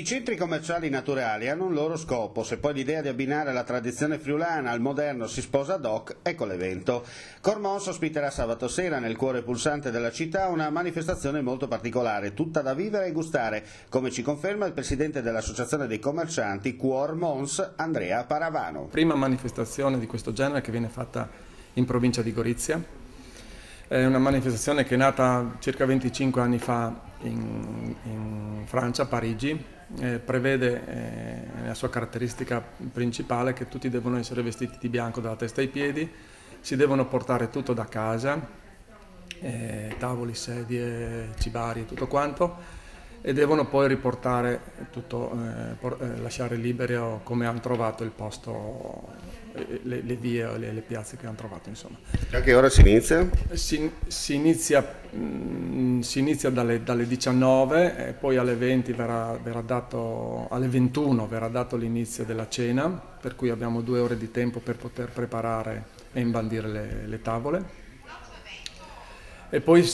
centri commerciali naturali hanno un loro scopo, se poi l'idea di abbinare la tradizione friulana al moderno si sposa ad hoc, ecco l'evento. Cormons ospiterà sabato sera nel cuore pulsante della città una manifestazione molto particolare, tutta da vivere e gustare, come ci conferma il presidente dell'Associazione dei Commercianti Cormons, Andrea Paravano. Prima manifestazione di questo genere che viene fatta in provincia di Gorizia. È una manifestazione che è nata circa 25 anni fa in Francia, a Parigi. Prevede la sua caratteristica principale che tutti devono essere vestiti di bianco dalla testa ai piedi, si devono portare tutto da casa, tavoli, sedie, cibari e tutto quanto, e devono poi riportare tutto, lasciare libero come hanno trovato il posto, le vie o le piazze che hanno trovato, insomma. A che ora si inizia? Si inizia dalle 19 e poi alle 20 alle 21 verrà dato l'inizio della cena, per cui abbiamo 2 ore di tempo per poter preparare e imbandire le tavole. E poi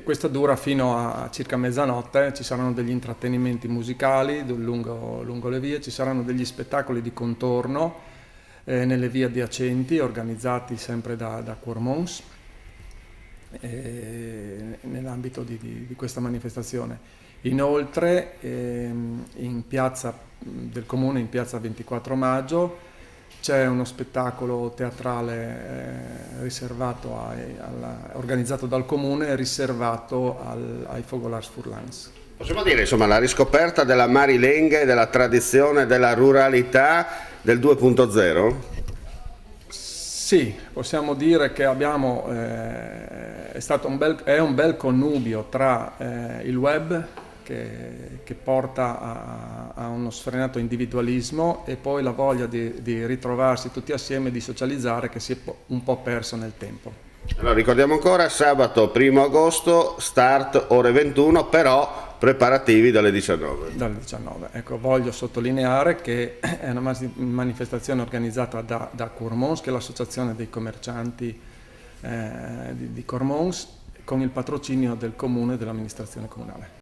questo dura fino a circa mezzanotte, ci saranno degli intrattenimenti musicali lungo le vie, ci saranno degli spettacoli di contorno nelle vie adiacenti, organizzati sempre da Cormons nell'ambito di questa manifestazione. Inoltre in piazza del Comune, in piazza 24 maggio, c'è uno spettacolo teatrale organizzato dal Comune e riservato ai Fogolars Furlans. Possiamo dire, insomma, la riscoperta della Marilenghe, della tradizione, della ruralità del 2.0? Sì, possiamo dire che è un bel connubio tra il web che porta a uno sfrenato individualismo e poi la voglia di ritrovarsi tutti assieme e di socializzare che si è un po' perso nel tempo. Allora, ricordiamo ancora, sabato 1° agosto, start ore 21, però preparativi dalle 19. Dalle 19. Ecco, voglio sottolineare che è una manifestazione organizzata da Cormons, che è l'associazione dei commercianti di Cormons, con il patrocinio del Comune e dell'amministrazione comunale.